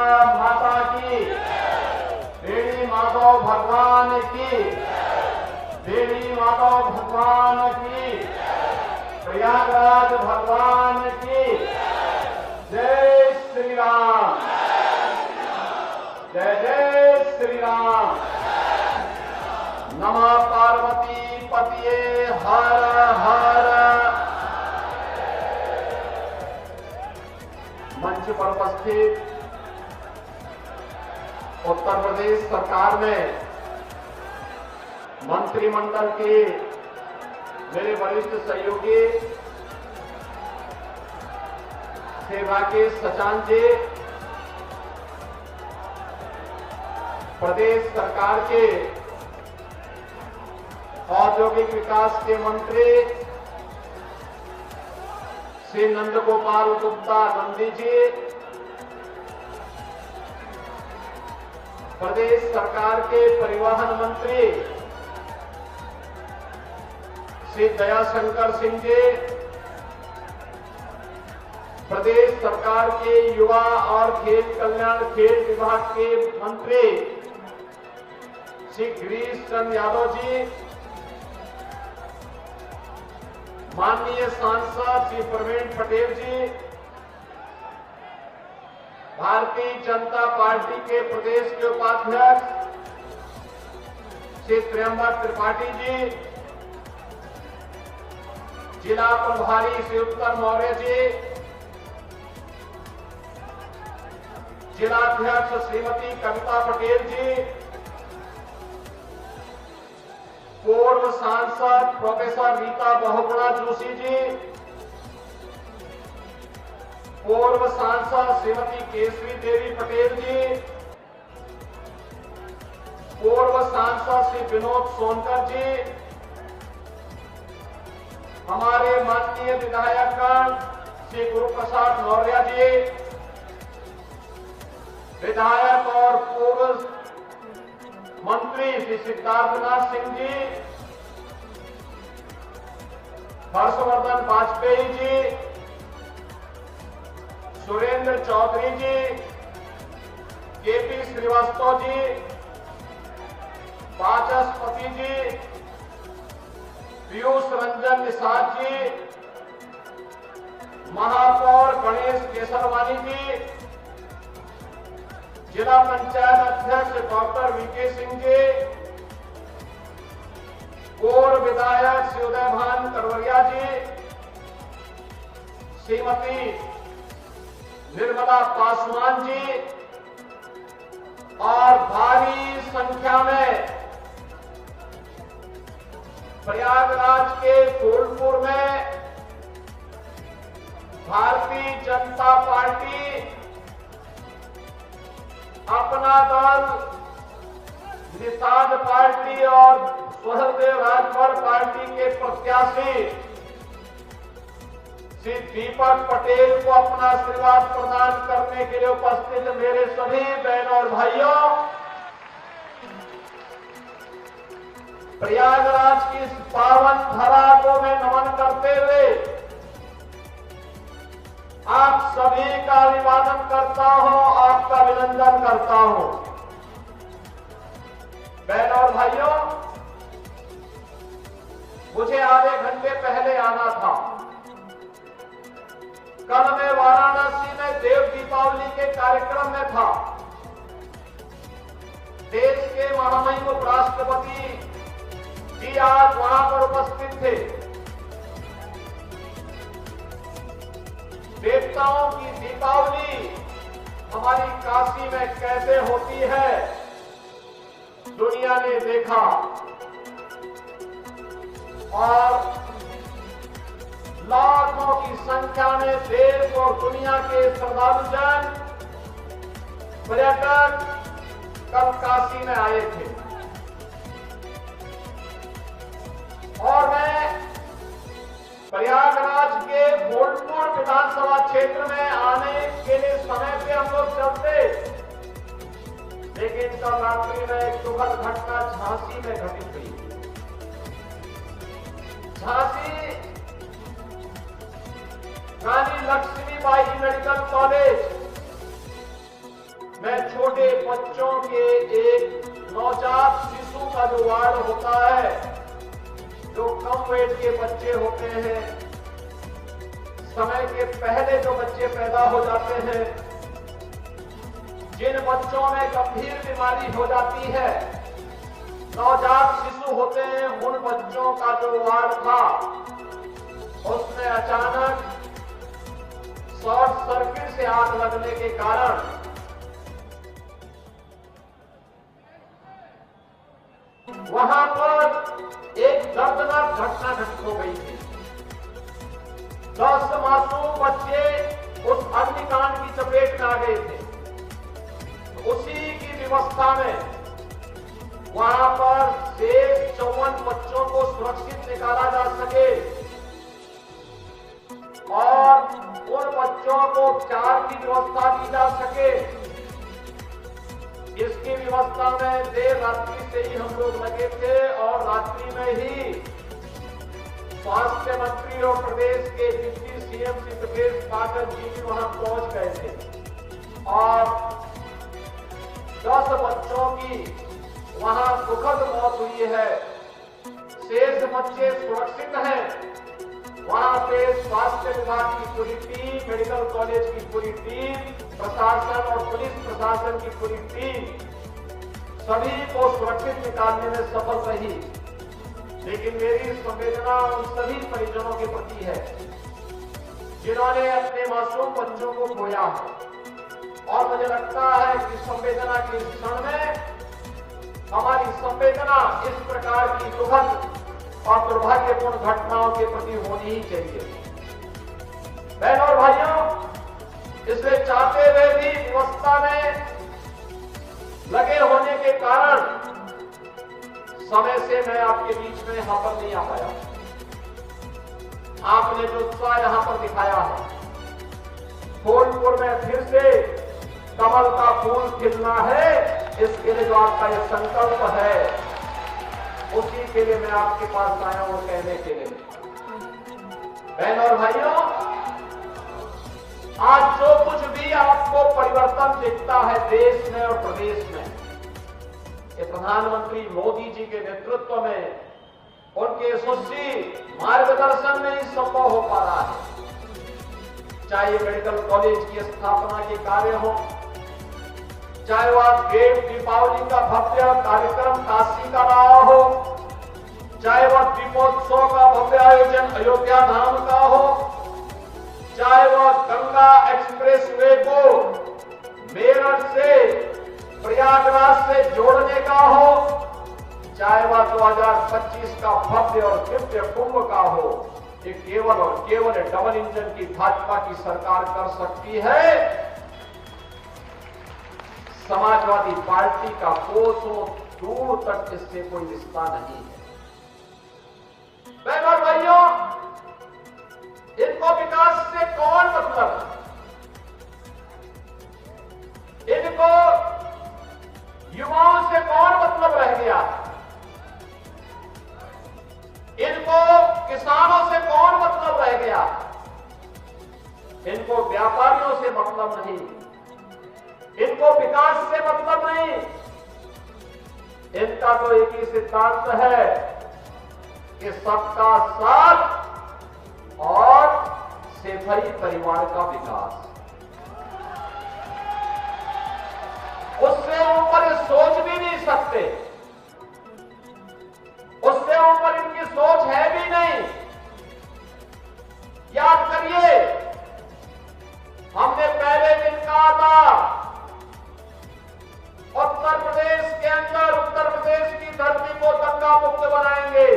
माता की, देवी माधव भगवान की, देवी माधव भगवान की, प्रयागराज भगवान की। जय श्री राम, जय जय श्री राम। नमः पार्वती पतिये हर हर। मंच पर उपस्थित उत्तर प्रदेश सरकार में मंत्रिमंडल के मेरे वरिष्ठ सहयोगी श्री राकेश सचान जी, प्रदेश सरकार के औद्योगिक विकास के मंत्री श्री नंदगोपाल गुप्ता नंदी जी, प्रदेश सरकार के परिवहन मंत्री श्री दयाशंकर सिंह जी, प्रदेश सरकार के युवा और खेल कल्याण खेल विभाग के मंत्री श्री गिरीश चंद्र यादव जी, माननीय सांसद श्री प्रवीण पटेल जी, भारतीय जनता पार्टी के प्रदेश के उपाध्यक्ष श्री त्र्यंबक त्रिपाठी जी, जिला प्रभारी श्री उत्तर मौर्य जी, जिलाध्यक्ष श्रीमती कविता पटेल जी, पूर्व सांसद प्रोफेसर रीता बहुगुणा जोशी जी, पूर्व सांसद श्रीमती केसरी देवी पटेल जी, पूर्व सांसद श्री विनोद सोनकर जी, हमारे माननीय विधायकगण श्री गुरु प्रसाद मौर्य जी, विधायक और पूर्व मंत्री श्री सिद्धार्थनाथ सिंह जी, हर्षवर्धन वाजपेयी जी, सुरेंद्र चौधरी जी, केपी श्रीवास्तव जी, वाचस्पति जी, पीयूष रंजन निषाद जी, महापौर गणेश केसरवानी जी, जिला पंचायत अध्यक्ष डॉक्टर वीके सिंह जी, पूर्व विधायक श्री उदयभान करवरिया जी, श्रीमती निर्मला पासवान जी और भारी संख्या में प्रयागराज के फूलपुर में भारतीय जनता पार्टी अपना दल, निषाद पार्टी और स्वहरदेव राजभर पार्टी के प्रत्याशी श्री दीपक पटेल को अपना आशीर्वाद प्रदान करने के लिए उपस्थित मेरे सभी बहनों और भाइयों, प्रयागराज की इस पावन धरा को मैं नमन करते हुए आप सभी का अभिवादन करता हूं, आपका अभिनंदन करता हूं। बहनों और भाइयों, मुझे आधे घंटे पहले आना था। कल मैं वाराणसी में देव दीपावली के कार्यक्रम में था। देश के महामहिम उपराष्ट्रपति जी आज वहां पर उपस्थित थे। देवताओं की दीपावली हमारी काशी में कैसे होती है दुनिया ने देखा और लाखों की संख्या में देश और दुनिया के श्रद्धालुजन पर्यटक कल काशी में आए थे और मैं प्रयागराज के फूलपुर विधानसभा क्षेत्र में आने के लिए समय पे हम लोग चलते, लेकिन कल रात्रि में एक दुखद घटना झांसी में घटित हुई। झांसी रानी लक्ष्मीबाई मेडिकल कॉलेज मैं छोटे बच्चों के एक नवजात शिशु का जो वार्ड होता है, जो कम वेट के बच्चे होते हैं, समय के पहले जो बच्चे पैदा हो जाते हैं, जिन बच्चों में गंभीर बीमारी हो जाती है, नवजात शिशु होते हैं, उन बच्चों का जो वार्ड था उसमें अचानक शॉर्ट सर्किट से आग लगने के कारण वहां पर एक दर्दनाक घटना घटित हो गई थी। 10 मासूम बच्चे उस अग्निकांड की चपेट में आ गए थे। उसी की व्यवस्था में वहां पर शेष 54 बच्चों को सुरक्षित निकाला जा सके और उन बच्चों को उपचार की व्यवस्था की जा सके, इसकी व्यवस्था में देर रात्रि से ही हम लोग लगे थे और रात्रि में ही स्वास्थ्य मंत्री और प्रदेश के डिप्टी सीएम श्री ब्रजेश पाठक जी भी वहां पहुंच गए थे और 10 बच्चों की वहां दुखद मौत हुई है। शेष बच्चे सुरक्षित हैं। वहां पे स्वास्थ्य विभाग की पूरी टीम, मेडिकल कॉलेज की पूरी टीम, प्रशासन और पुलिस प्रशासन की पूरी टीम सभी को सुरक्षित निकालने में सफल रही। लेकिन मेरी संवेदना उन सभी परिजनों के प्रति है जिन्होंने अपने मासूम बच्चों को खोया है और मुझे लगता है कि संवेदना के इस क्षण में हमारी संवेदना इस प्रकार की दुखद और दुर्भाग्यपूर्ण घटनाओं के प्रति होनी ही चाहिए। बहनों और भाइयों, इसलिए चाहते हुए भी व्यवस्था में लगे होने के कारण समय से मैं आपके बीच में यहां पर नहीं आ पाया। आपने जो उत्साह यहां पर दिखाया है, फूलपुर में फिर से कमल का फूल खिलना है, इसके लिए जो आपका ये संकल्प है, उसी के लिए मैं आपके पास आया हूं कहने के लिए। बहनों और भाइयों, आज जो कुछ भी आपको परिवर्तन दिखता है देश में और प्रदेश में, ये प्रधानमंत्री मोदी जी के नेतृत्व में, उनके यशस्वी मार्गदर्शन में ही संभव हो पा रहा है। चाहे मेडिकल कॉलेज की स्थापना के कार्य हो, चाहे वह देव दीपावली का भव्य कार्यक्रम काशी का रहा हो, चाहे वह दीपोत्सव का भव्य आयोजन अयोध्या धाम का हो, चाहे वह गंगा एक्सप्रेस वे को मेरठ से प्रयागराज से जोड़ने का हो, चाहे वह 2025 का भव्य और दिव्य कुंभ का हो, ये केवल और केवल डबल इंजन की भाजपा की सरकार कर सकती है। समाजवादी पार्टी का कोसों दूर तक इससे कोई रिश्ता नहीं है। बहनों भाइयों, इनको विकास से कौन मतलब है? इनको युवाओं से कौन मतलब रह गया? इनको किसानों से कौन मतलब रह गया? इनको व्यापारियों से मतलब नहीं, इनको विकास से मतलब नहीं। इनका तो एक ही सिद्धांत है कि सबका साथ और सेठई परिवार का विकास। उससे ऊपर ये सोच भी नहीं सकते, उससे ऊपर इनकी सोच है भी नहीं। याद करिए, हमने पहले दिन कहा था उत्तर प्रदेश के अंदर, उत्तर प्रदेश की धरती को दंगा मुक्त बनाएंगे।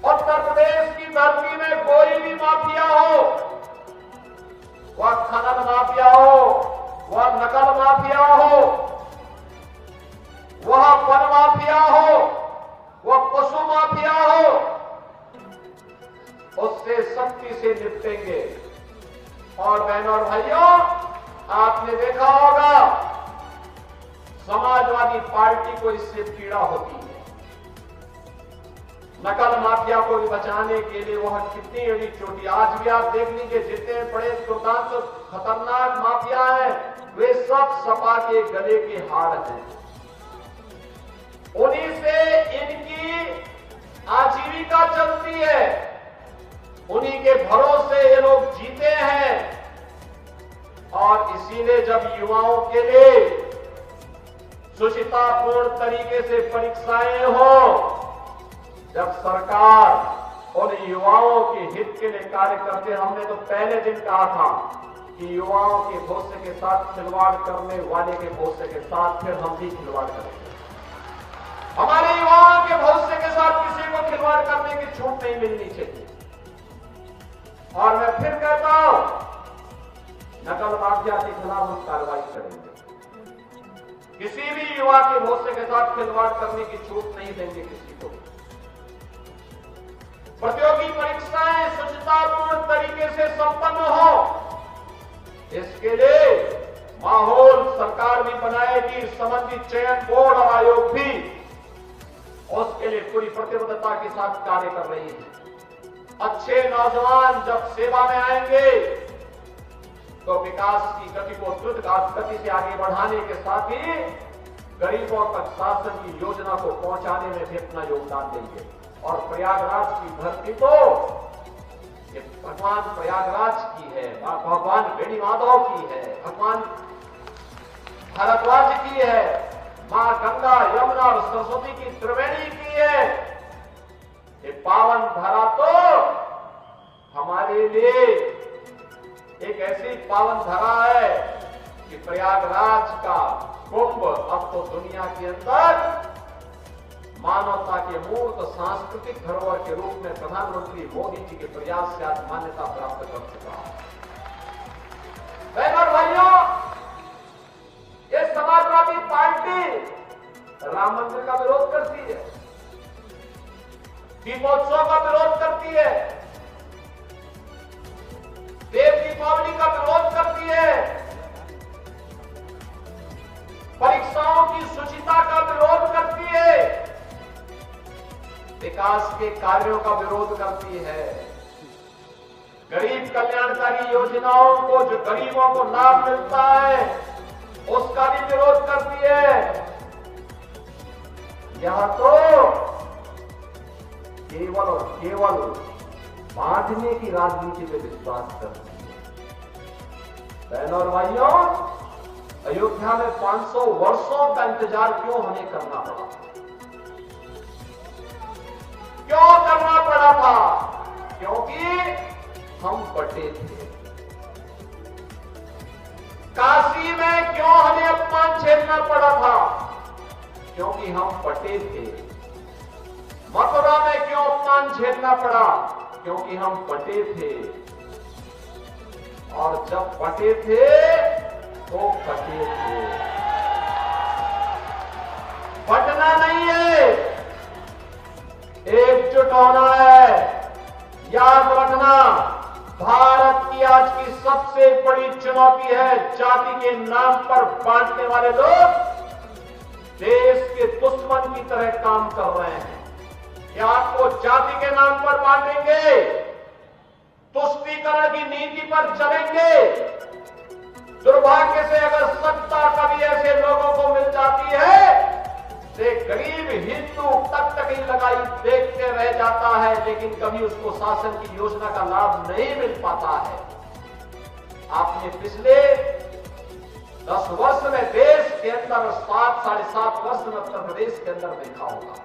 उत्तर प्रदेश की धरती में कोई भी माफिया हो, वह खनन माफिया हो, वह नकल माफिया हो, वह वन माफिया हो, वह पशु माफिया हो, उससे सख्ती से निपटेंगे। और बहनों और भाइयों, आपने देखा होगा समाजवादी पार्टी को इससे पीड़ा होती है। नकल माफिया को भी बचाने के लिए वह कितनी बड़ी चोटी, आज भी आप देख लीजिए जितने बड़े दुर्दांत खतरनाक माफिया हैं, वे सब सब सपा के गले के हार हैं। उन्हीं से इनकी आजीविका चलती है, उन्हीं के भरोसे ये लोग जीते हैं। और इसीलिए जब युवाओं के लिए सुचितापूर्ण तरीके से परीक्षाएं हो, जब सरकार उन युवाओं के हित के लिए कार्य करते, हमने तो पहले दिन कहा था कि युवाओं के भविष्य के साथ खिलवाड़ करने वाले के भविष्य के साथ फिर हम भी खिलवाड़ करेंगे। हमारे युवाओं के भविष्य के साथ किसी को खिलवाड़ करने की छूट नहीं मिलनी चाहिए। और मैं फिर कहता हूं, नकल माफिया के खिलाफ हम कार्रवाई करेंगे। किसी भी युवा के भविष्य के साथ खिलवाड़ करने की छूट नहीं देंगे किसी को। प्रतियोगी परीक्षाएं सुचितापूर्ण तरीके से संपन्न हो, इसके लिए माहौल सरकार भी बनाएगी, संबंधित चयन बोर्ड और आयोग भी उसके लिए पूरी प्रतिबद्धता के साथ कार्य कर रही है। अच्छे नौजवान जब सेवा में आएंगे तो विकास की गति को द्रुत गति से आगे बढ़ाने के साथ ही गरीबों तक शासन की योजना को पहुंचाने में भी अपना योगदान देंगे। और प्रयागराज की धरती तो ये भगवान प्रयागराज की है, भगवान बेणी माधव की है, भगवान भारद्वाज की है, मां गंगा यमुना और सरस्वती की त्रिवेणी की है। ये पावन धरा तो हमारे लिए एक ऐसी पावन धरा है कि प्रयागराज का कुंभ अब तो दुनिया के अंदर मानवता के मूर्त सांस्कृतिक धरोहर के रूप में प्रधानमंत्री मोदी जी के प्रयास से आज मान्यता प्राप्त कर चुका है। बहनों और भाइयों, ये समाजवादी पार्टी राम मंदिर का विरोध करती है, दीपोत्सव का विरोध करती है, देव दीपावली का विरोध करती है, परीक्षाओं की शुचिता का विरोध करती है, विकास के कार्यों का विरोध करती है, गरीब कल्याणकारी योजनाओं को जो गरीबों को लाभ मिलता है उसका भी विरोध करती है। यह तो केवल और केवल बांटने की राजनीति में विश्वास करती है। बहनों और भाइयों, अयोध्या में 500 वर्षों का इंतजार क्यों हमें करना पड़ा? क्यों करना पड़ा था? क्योंकि हम बटे थे। काशी में क्यों हमें अपमान झेलना पड़ा था? क्योंकि हम बटे थे। मथुरा में क्यों अपमान झेलना पड़ा? क्योंकि हम बटे थे। और जब बटे थे तो बटे थे। बटना नहीं है, एकजुट होना है। याद रखना, भारत की आज की सबसे बड़ी चुनौती है जाति के नाम पर बांटने वाले लोग देश के दुश्मन की तरह काम कर रहे हैं। क्या आपको जाति के नाम पर बांटेंगे, तुष्टीकरण की नीति पर चलेंगे? दुर्भाग्य से अगर सत्ता कभी ऐसे लोगों को मिल जाती है, गरीब हिंदू तक ही लगाई देखते रह जाता है, लेकिन कभी उसको शासन की योजना का लाभ नहीं मिल पाता है। आपने पिछले 10 वर्ष में देश के अंदर 7-7.5 वर्ष में उत्तर प्रदेश के अंदर देखा होगा,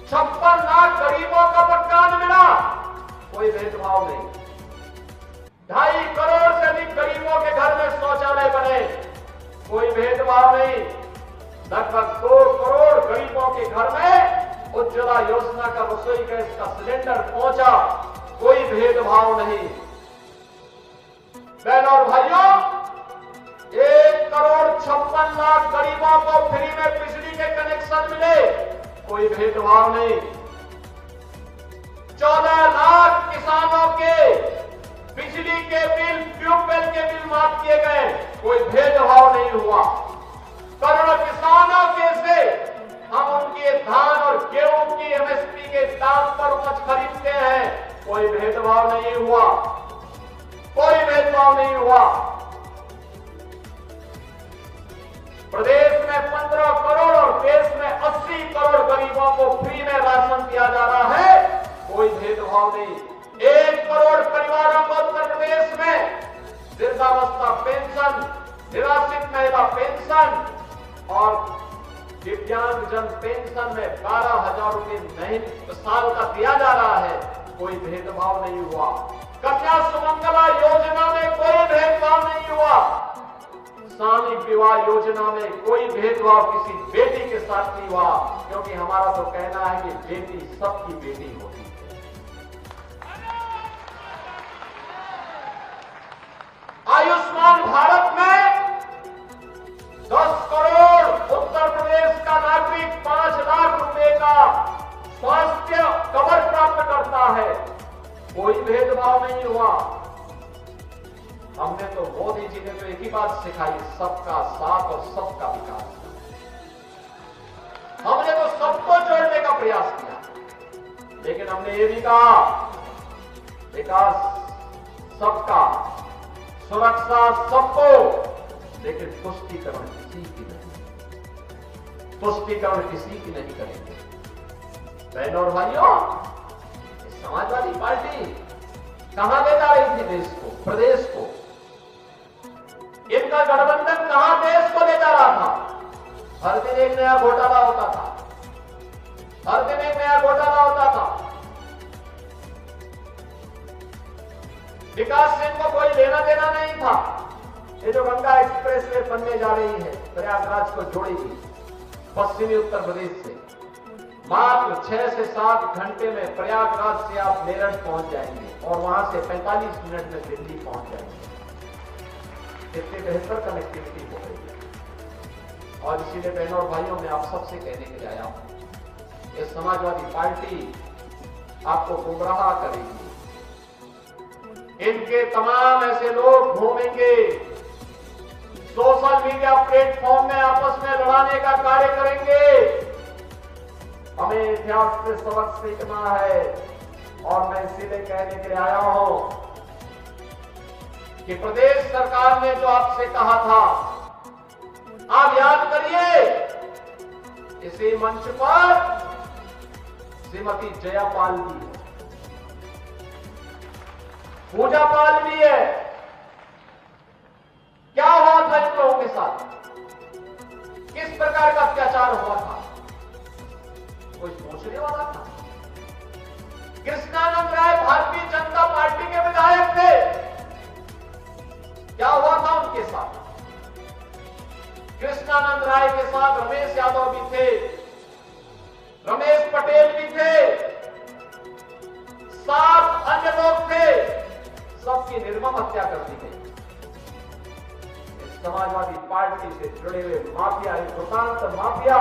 56 लाख गरीबों का मकान मिला, कोई भेदभाव नहीं। 2.5 करोड़ से अधिक गरीबों के घर में शौचालय बने, कोई भेदभाव नहीं। लगभग 2 करोड़ गरीबों के घर में उज्ज्वला योजना का रसोई गैस का सिलेंडर पहुंचा, कोई भेदभाव नहीं। बहनों और भाइयों, 1 करोड़ 56 लाख गरीबों को फ्री में बिजली के कनेक्शन मिले, कोई भेदभाव नहीं। 14 लाख किसानों के बिजली के बिल, ट्यूबवेल के बिल माफ किए गए, कोई भेदभाव नहीं हुआ। करोड़ों किसानों के से हम उनके धान और गेहूं की एमएसपी के दाम पर उपज खरीदते हैं, कोई भेदभाव नहीं हुआ, कोई भेदभाव नहीं हुआ। का पेंशन और दिव्यांगजन पेंशन में 12,000 रुपए नहीं साल का दिया जा रहा है, कोई भेदभाव नहीं हुआ। कन्या सुमंगला योजना में कोई भेदभाव नहीं हुआ। सामूहिक विवाह योजना में कोई भेदभाव किसी बेटी के साथ नहीं हुआ, क्योंकि हमारा तो कहना है कि बेटी सबकी बेटी होती है। आयुष्मान भारत में 10 करोड़ उत्तर प्रदेश का नागरिक 5 लाख रुपए का स्वास्थ्य कवर प्राप्त करता है, कोई भेदभाव नहीं हुआ। हमने तो मोदी जी ने तो एक ही बात सिखाई, सबका साथ और सबका विकास। हमने तो सबको जोड़ने का प्रयास किया, लेकिन हमने ये भी कहा विकास सबका, सुरक्षा सबको, लेकिन तुष्टीकरण किसी की नहीं, तुष्टीकरण किसी की नहीं करेंगे। बहनों और भाइयों, समाजवादी पार्टी कहां ले जा रही थी देश को, प्रदेश को? इनका गठबंधन कहां देश को ले जा रहा था? हर दिन एक नया घोटाला होता था, हर दिन एक नया घोटाला होता था। विकास से इनको कोई लेना देना नहीं था। ये जो गंगा एक्सप्रेस वे बनने जा रही है, प्रयागराज को जोड़ेगी पश्चिमी उत्तर प्रदेश से, मात्र 6 से 7 घंटे में प्रयागराज से आप मेरठ पहुंच जाएंगे और वहां से 45 मिनट में दिल्ली पहुंच जाएंगे। इतनी बेहतर कनेक्टिविटी हो गई है। और इसीलिए बहनों और भाइयों, मैं आप सबसे कहने के लिए आया हूं, ये समाजवादी पार्टी आपको गुमराह करेगी। इनके तमाम ऐसे लोग घूमेंगे, सोशल मीडिया प्लेटफॉर्म में आपस में लड़ाने का कार्य करेंगे। हमें इतिहास से सबक सीखना है, और मैं इसीलिए कहने के लिए आया हूं कि प्रदेश सरकार ने जो आपसे कहा था, आप याद करिए, इसी मंच पर श्रीमती जयापाल भी है, पूजा पाल भी है। क्या हुआ था इन लोगों के साथ? किस प्रकार का अत्याचार हुआ था? कोई पूछने वाला था? कृष्णानंद राय भारतीय जनता पार्टी के विधायक थे, क्या हुआ था उनके साथ? कृष्णानंद राय के साथ रमेश यादव भी थे, रमेश पटेल भी थे, 7 अन्य लोग थे, सबकी निर्मम हत्या कर दी गई। इस समाजवादी पार्टी से जुड़े हुए माफिया, दुकान माफिया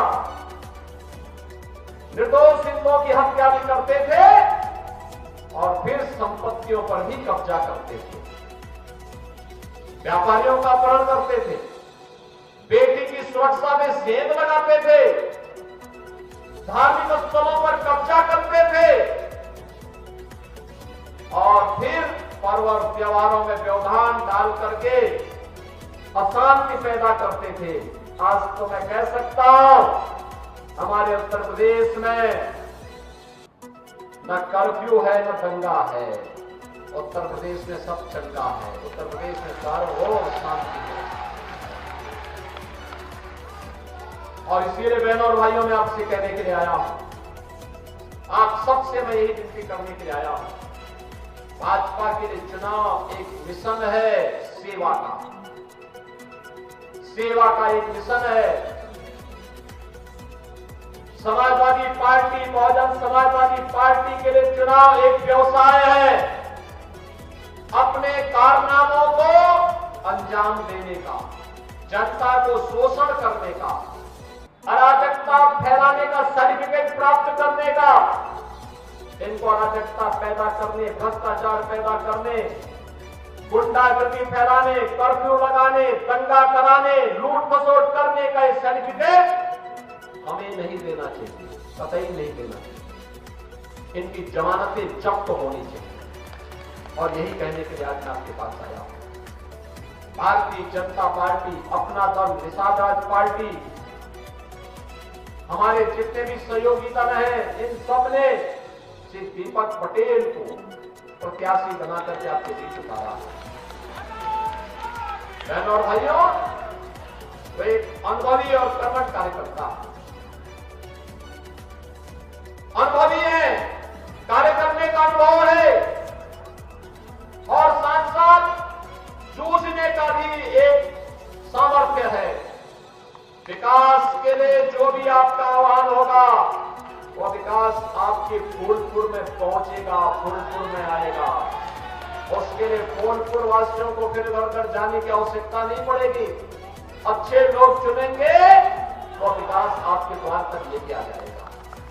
निर्दोष हिंदुओं की हत्या भी करते थे और फिर संपत्तियों पर भी कब्जा करते थे, व्यापारियों का अपहरण करते थे, बेटी की सुरक्षा में सेंध लगाते थे, धार्मिक स्थलों पर कब्जा करते थे और फिर पर्व और त्योहारों में व्यवधान डाल करके अशांति पैदा करते थे। आज तो मैं कह सकता हूं, हमारे उत्तर प्रदेश में न कर्फ्यू है न दंगा है, उत्तर प्रदेश में सब चंगा है, उत्तर प्रदेश में सार्वभौम शांति है। और इसीलिए बहनों और भाइयों, मैं आपसे कहने के लिए आया हूं, आप सबसे मैं यही विनती करने के लिए आया हूं, भाजपा के लिए चुनाव एक मिशन है, सेवा का, सेवा का एक मिशन है। समाजवादी पार्टी, बहुजन समाजवादी पार्टी के लिए चुनाव एक व्यवसाय है, अपने कारनामों को अंजाम देने का, जनता को शोषण करने का, अराजकता फैलाने का सर्टिफिकेट प्राप्त करने का, इनको अराजकता पैदा करने, भ्रष्टाचार पैदा करने, गुंडागर्दी फैलाने, कर्फ्यू लगाने, दंगा कराने, लूट खसोट करने का ये सर्टिफिकेट हमें नहीं देना चाहिए, कतई नहीं देना चाहिए। इनकी जमानतें जब्त होनी चाहिए। और यही कहने के लिए आज मैं आपके पास आया हूं। भारतीय जनता पार्टी, अपना दल, निषाद पार्टी, हमारे जितने भी सहयोगी दल हैं, इन सब ने श्री दीपक पटेल को प्रत्याशी बना करके आपके बीच उतारा। बहनों और भाइयों, तो एक अनुभवी और कर्मठ कार्यकर्ता अनुभवी है, कार्य करने का अनुभव है और साथ साथ जूझने का भी एक सामर्थ्य है। विकास के लिए जो भी आपका आह्वान होगा वो विकास आपके फूलपुर में पहुंचेगा, फूलपुर में आएगा। उसके लिए फूलपुर वासियों को फिर इधर उधर जाने की आवश्यकता नहीं पड़ेगी। अच्छे लोग चुनेंगे तो विकास आपके द्वार तक लेके आ जाएगा।